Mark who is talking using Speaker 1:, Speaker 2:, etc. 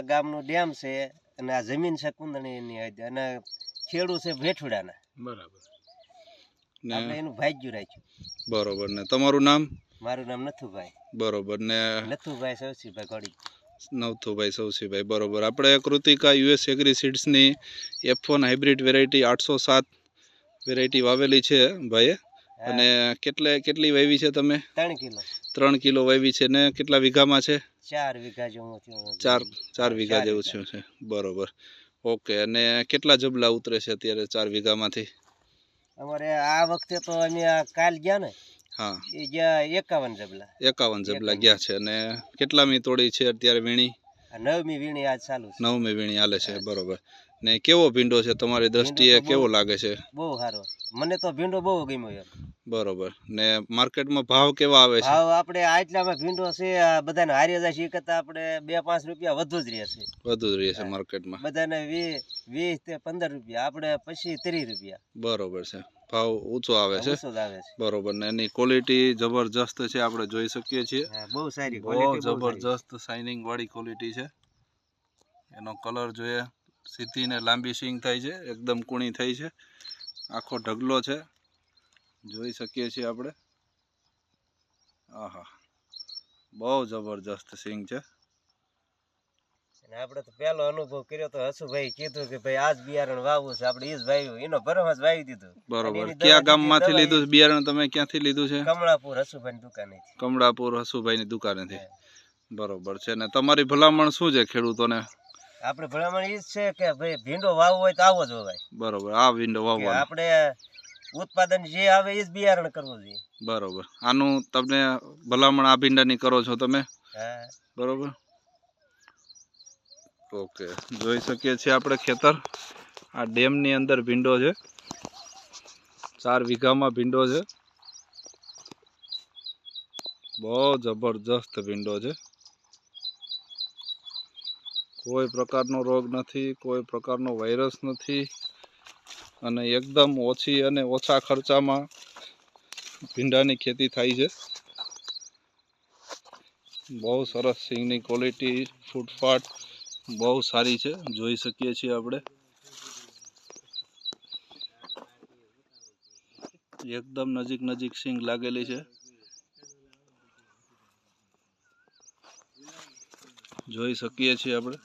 Speaker 1: ગામનું ડેમ છે અને આ જમીન છે કુંદણીની અને ખેડૂ છે ભેઠુડાના.
Speaker 2: બરાબર.
Speaker 1: આપણે એનું ભાગ્યું રાખ્યું.
Speaker 2: બરોબર. ને તમારું નામ?
Speaker 1: મારું નામ નથુભાઈ.
Speaker 2: બરોબર. ને
Speaker 1: નથુભાઈ સવસીભાઈ ઘોડી.
Speaker 2: નવથુભાઈ સવસીભાઈ. બરોબર. આપણે કૃતિકા યુએસ એગ્રી સીડ્સની F1 હાઇબ્રિડ વેરાયટી 807 વેરાયટી વાવેલી છે ભાઈએ. અને કેટલી વાવી છે તમે?
Speaker 1: 3 કિલો.
Speaker 2: 3 કિલો વાવી છે. ને કેટલા વીઘામાં છે?
Speaker 1: 4 વીઘા જેવું થયું.
Speaker 2: 4 વીઘા જેવું છે. બરોબર. ઓકે. અને કેટલા જબલા ઉતરે છે અત્યારે 4 વીઘામાંથી? અમારે
Speaker 1: આ વખતે તો અમે કાલ ગયા ને,
Speaker 2: હા,
Speaker 1: એ ગયા 51 જબલા.
Speaker 2: 51 જબલા ગયા છે. અને કેટલામી તોડી છે અત્યારે વીણી?
Speaker 1: 9મી વીણી આજ ચાલુ છે.
Speaker 2: 9મી વીણી હાલે છે. બરોબર. ને કેવો ભીંડો છે તમારી દ્રષ્ટિએ, કેવો લાગે છે?
Speaker 1: બહુ સારો. મને તો ભીંડો બહુ ગમ્યો.
Speaker 2: બરોબર. ને માર્કેટમાં ભાવ કેવા આવે છે?
Speaker 1: ભાવ આપણે આટલામાં ભીંડો છે બધાને હારી જાય છે, કરતા આપણે 2-5 રૂપિયા વધુ જ રહે છે.
Speaker 2: વધુ જ રહે છે માર્કેટમાં.
Speaker 1: બધાને 20 તે 15 રૂપિયા, આપણે પછી 30 રૂપિયા.
Speaker 2: બરોબર છે. ભાવ ઊંચો આવે છે. બરોબર. ને એની ક્વોલિટી જબરજસ્ત છે, આપણે જોઈ શકીએ છીએ.
Speaker 1: બહુ સારી
Speaker 2: ક્વોલિટી, બહુ જબરજસ્ત શાઇનિંગ વાળી ક્વોલિટી છે. એનો કલર જોઈએ, સીધી ને લાંબી સિંગ થાય છે, એકદમ કૂણી થઈ છે, આખો ઢગલો છે, જોઈ શકીએ છીએ આપણે. આહા, બહુ જબરજસ્ત સિંગ છે.
Speaker 1: આપણે તો પહેલો અનુભવ કર્યો તો હસુભાઈ કીધું કે ભાઈ આજ બિયારણ વાવવું છે, આપણે ઈ જ વાવ્યું, એનો ભરમસ વાવી દીધું.
Speaker 2: બરોબર. કયા ગામમાંથી લીધું બિયારણ? તમે ક્યાંથી લીધું છે?
Speaker 1: કમળાપુર હસુભાઈની દુકાનેથી.
Speaker 2: કમળાપુર હસુભાઈની દુકાનેથી. બરોબર છે. ને તમારી ભલામણ શું છે ખેડૂતોને?
Speaker 1: આપણે ભલામણ એ જ છે કે ભાઈ ભીંડો વાવવો હોય તો આવો જ વાવાય.
Speaker 2: બરોબર. આ ભીંડો વાવવાનો.
Speaker 1: આપણે ઉત્પાદન જે આવે એ જ બિયારણ કરવું જોઈએ.
Speaker 2: બરોબર. આનું તમને ભલામણ આ ભીંડાની કરો છો તમે?
Speaker 1: હા.
Speaker 2: બરોબર. ઓકે. જોઈ શકીએ છીએ આપણે ખેતર. આ ડેમની અંદર ભીંડો છે. 4 વીઘામાં ભીંડો છે. બહુ જબરજસ્ત ભીંડો છે. કોઈ પ્રકારનો રોગ નથી, કોઈ પ્રકારનો વાયરસ નથી, અને એકદમ ઓછી અને ઓછા ખર્ચામાં ભીંડાની ખેતી થાય છે. બહુ સરસ સિંગની ક્વોલિટી, ફૂટફાટ બહુ સારી છે, જોઈ શકીએ છીએ આપણે. એકદમ નજીક સિંગ લાગેલી છે, જોઈ શકીએ છીએ આપણે.